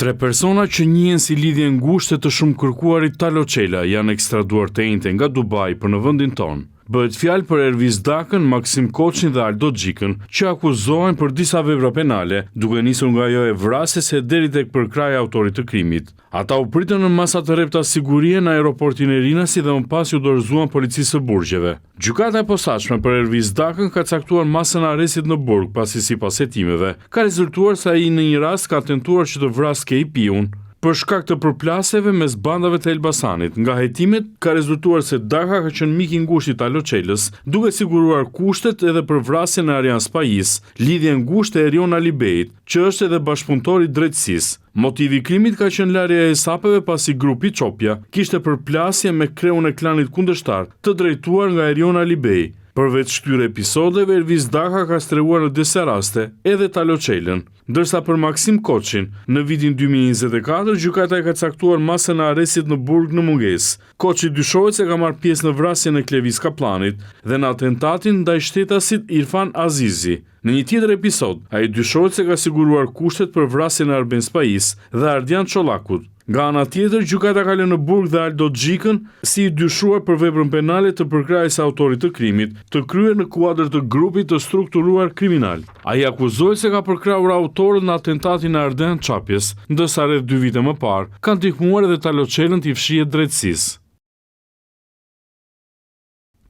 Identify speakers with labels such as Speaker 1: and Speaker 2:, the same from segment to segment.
Speaker 1: Tre persona që njihen si lidhje ngushtë të shumë kërkuarit Talo Çela janë ekstraduar të njëjtë nga Dubai për në vendin tonë. Bëhet fjalë për Ervis Dakën, Maksim Koçin dhe Aldo Xhikën, që akuzohen për disa vepra penale, duke nisur nga ajo e vrasjes deri tek përkraja e autorit të krimit. Ata u pritën në masa të rrepta sigurie në aeroportin e Rinasi dhe më pas u dorëzuan policisë së Burgjeve. Gjykata e posaçme për Ervis Dakën ka caktuar masën e arrestit në burg, pasi sipas hetimeve ka rezultuar se ai në një rast ka tentuar që të vrasë KP-un për shkak të përplasjeve mes bandave të Elbasanit. Nga hetimet ka rezultuar se Daka ka qenë mik i ngushtë i Talo Çelës, duke siguruar kushtet edhe për vrasjen e Arjan Spajis, lidhje ngushtë e Erion Alibejit, që është edhe bashkëpunëtor i drejtësisë. Motivi i krimit ka qenë larja e hesapeve pasi grupi Çopja kishte përplasje me kreun e klanit kundërshtar, të drejtuar nga Erion Alibej. Përveç këtyre episodeve, Ervis Daka ka strehuar në disa raste edhe Talo Çelën, ndërsa për Maksim Koçin, në vitin 2024, gjykata e ka caktuar masën e arrestit në burg në mungesë. Koçi dyshohet se ka marrë pjesë në vrasjen e Klevis Kaplanit dhe në atentatin ndaj shtetasit Irfan Azizi. Në një tjetër episod, ai dyshohet se ka siguruar kushtet për vrasjen e Arben Spajis dhe Ardian Çollakut. Nga ana tjetër, gjykata ka lënë në burg dhe Aldo Xhikën si i dyshuar për veprën penale të përkrajës së autorit të krimit, të kryer në kuadër të grupit të strukturuar kriminal. Ai akuzohet se ka përkrahur autorët në atentatin e Arden Çapjes, ndërsa rreth 2 vite më parë ka ndihmuar edhe Talo Çelën t'i fshihet drejtësisë.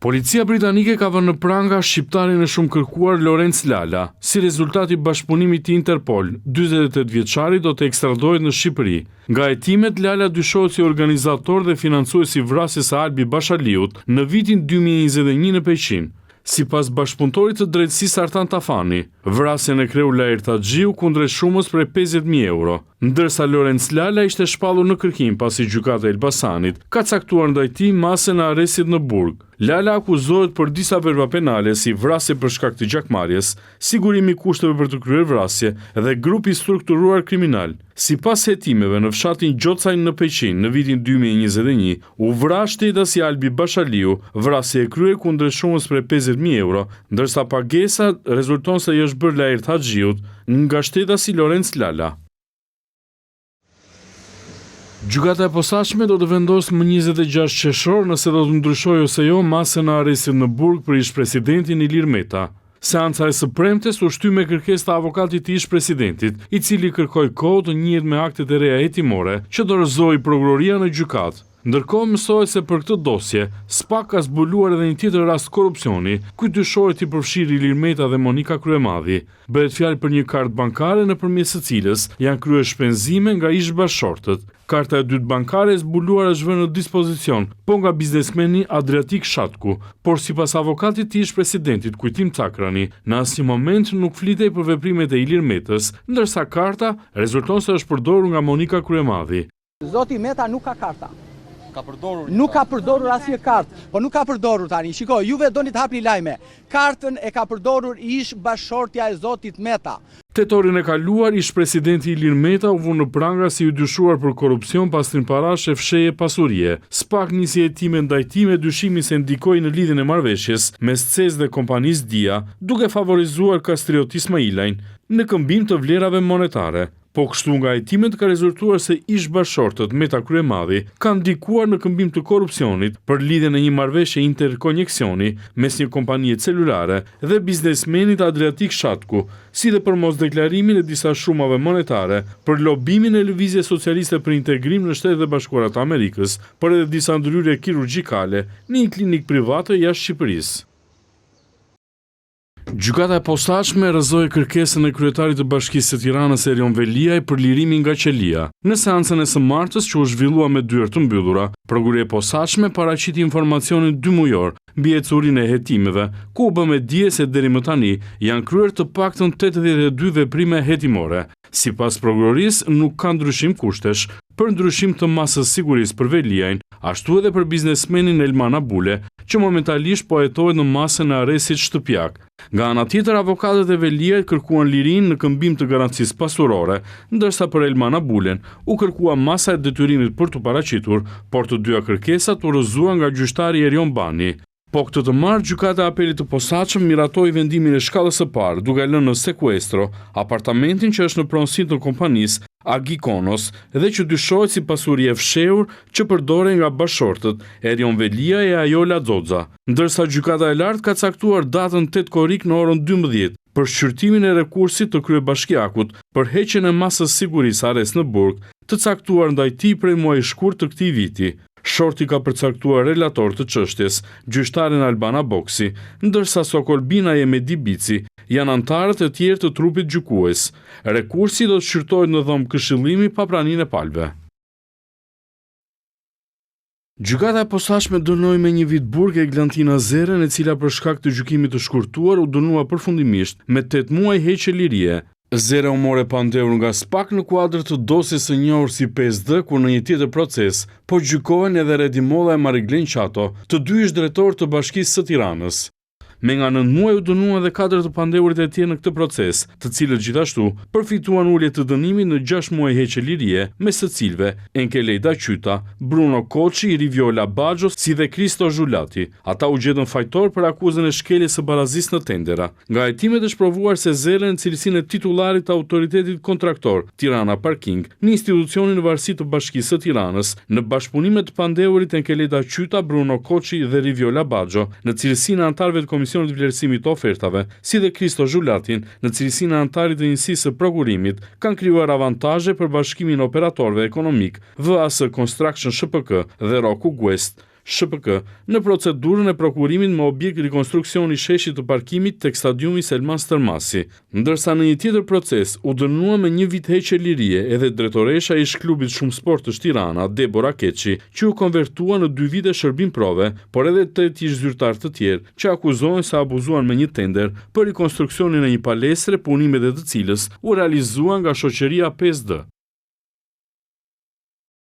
Speaker 1: Policia britanike ka vënë në pranga shqiptarin e shumë kërkuar Lorenz Lala. Si rezultat i bashkëpunimit të Interpol, 48 vjeçari do të ekstradohet në Shqipëri. Nga hetimet, Lala dyshohet si organizator dhe financues i vrasjes së Albi Bashaliut në vitin 2021 në Peqin. Sipas bashkëpunëtorit të drejtësisë Artan Tafani, vrasjen e kreu Lair Taxhiu kundrejt shumës prej 50.000 euro, ndërsa Lorenz Lala ishte shpallur në kërkim pasi gjykata e Elbasanit ka caktuar ndaj tij masën e arrestit në burg. Lala akuzohet për disa vepra penale si vrasje për shkak të gjakmarrjes, sigurimi i kushteve për të kryer vrasje dhe grupi strukturuar kriminal. Sipas hetimeve, në fshatin Gjocajn në Peqin në vitin 2021, u vras shtetasi Albi Bashaliu, vrasje e kryer kundrejt shumës prej 50.000 euro, ndërsa pagesa rezulton se i është bërë Lair Taxhiut nga shtetasi Lorenz Lala. Gjykata e posaçme do të vendosë më 26 qershor nëse do të ndryshojë ose jo masën e arrestit në burg për ish-presidentin Ilir Meta. Seanca e së premtes u shty me kërkesë të avokatit të ish-presidentit, i cili kërkoi kohë të njihet me aktet e reja hetimore që dorëzoi prokuroria në gjykatë. Ndërkohë mësohet se për këtë dosje, SPAK ka zbuluar edhe një tjetër rast korrupsioni, ku dyshohet i përfshirë Ilir Meta dhe Monika Kryemadhi. Bëhet fjalë për një kartë bankare nëpërmjet së cilës janë kryer shpenzime nga ish-bashkëshortët. Karta e dytë bankare e zbuluar është vënë në dispozicion, po nga biznesmeni Adriatik Shatku, por sipas avokatit të ish-presidentit Kujtim Cakrani, në asnjë moment nuk flitej për veprimet e Ilir Metës, ndërsa karta rezulton se është përdorur nga Monika Kryemadhi.
Speaker 2: Zoti Meta nuk ka karta.
Speaker 3: Nuk
Speaker 2: ka përdorur asnjë kartë, po nuk ka përdorur tani. Shikoj, juve doni të hapni lajme. Kartën e ka përdorur ish-bashkëshortja e zotit Meta.
Speaker 1: Tetorin e kaluar, ish-presidenti Ilir Meta u vënë në pranga si i dyshuar për korrupsion, pastrimparashe e fshehje pasurie. SPAK nisi hetime ndaj tij me dyshimin se ndikoi në lidhjen e marrëveshjes mes CES dhe kompanisë Dia, duke favorizuar Kastriot Ismailajn në këmbim të vlerave monetare. Po kështu nga hetimet ka rezultuar se ish-bashkëshortët Meta Kryemadhi kanë ndikuar në këmbim të korrupsionit për lidhjen e një marrëveshje interkoneksion mes një kompanie celulare dhe biznesmenit Adriatik Shatku, si dhe për mosdeklarimin e disa shumave monetare për lobimin e Lëvizjes Socialiste për Integrim në Shtetet e Bashkuara të Amerikës, por edhe disa ndryrje kirurgjikale në një klinikë private jashtë Shqipërisë. Gjykata e posaçme rrëzoi kërkesën e kryetarit të Bashkisë së Tiranës Erion Veliaj për lirimin nga qelia. Në seancën e së martës që u zhvillua me dyert të mbyllura, prokuroria e posaçme paraqiti informacionin 2 mujor mbi ecurinë e hetimeve, ku u bë me dije se deri më tani janë kryer të paktën 82 veprime hetimore. Sipas prokurorisë, nuk ka ndryshim kushtesh për ndryshim të masës sigurisë për Veliajn, ashtu edhe për biznesmenin Elman Abule, që momentalisht po hetohet në masën e arrestit shtëpiak. Nga ana tjetër, avokatët e Veliajt kërkuan lirinë në këmbim të garancisë pasurore, ndërsa për Elman Abulen u kërkua masa e detyrimit për të paraqitur, por të dyja kërkesat u rrëzuan nga gjyqtari Erion Bani. Po këtë të marrë, gjykata e apelit të posaçëm miratoi vendimin e shkallës së parë, duke lënë në sekuestro apartamentin që është në pronësinë të kompanisë Agikonos dhe që dyshohet si pasuri e fshehur që përdore nga bashortët Erion Velia e Ajola Xoxa, ndërsa gjykata e lartë ka caktuar datën 8 korrik në orën 12 për shqyrtimin e rekursit të kryebashkiakut për heqjen e masës sigurisë arrest në burg, të caktuar ndaj tij prej muajit shkurt të këtij viti. Shorti ka përcaktuar relator të çështjes, gjyqtarin Albana Boksi, ndërsa Sokolbina e Medi Bici janë antarët e tjerë të trupit gjykues. Rekursi do të shqyrtohet në dhomë këshillimi pa praninë e palëve. Gjykata e posaçme dënoi me 1 vit burg Eglantina Zerën, e cila për shkak të gjykimit të shkurtuar u dënua përfundimisht me 8 muaj heqje lirie. Zera u more pa ndehur nga SPAK në kuadër të dosjes së njohur si 5D, kur në një tjetër proces po gjykohen edhe Redimolla e Mariglen Qato, të dy ish drejtorë të Bashkisë së Tiranës. Me nga 9 muaj u dënua dhe 4 të pandehurit e tjerë në këtë proces, të cilët gjithashtu përfituan ulje të dënimit në 6 muaj heqje lirie, mes të cilëve Enkelejda Qyta, Bruno Koçi, Riviola Baxho si dhe Kristo Zhulati. Ata u gjetën fajtor për akuzën e shkeljes së barazisë në tendera. Nga hetimet është provuar se Zerën në cilësinë e titularit të autoritetit kontraktor Tirana Parking në institucionin e varësisë të Bashkisë së Tiranës, në bashkëpunime të pandehurit Enkelejda Qyta, Bruno Koçi dhe Riviola Baxho, në cilësinë e antarëve të Komisionit të vlerësimit të ofertave, si dhe Kristo Zhulatin, në cilësinë e antarit të njësisë së prokurimit, kanë krijuar avantazhe për bashkimin e operatorëve ekonomik, VAS Construction SHPK dhe Roku Guest SHPK në procedurën e prokurimit me objekt rikonstruksioni sheshit të parkimit tek stadiumi Selman Stërmasi, ndërsa në një tjetër proces u dënua me 1 vit heqje lirie edhe drejtoresha e ish klubit Shumë Sportësh Tirana, Debora Keçi, që u konvertua në 2 vite shërbim prove, por edhe 8 ish zyrtar të tjerë që akuzohen se abuzuan me një tender për rikonstruksionin e një palestre, punimet e të cilës u realizuan nga shoqëria 5D.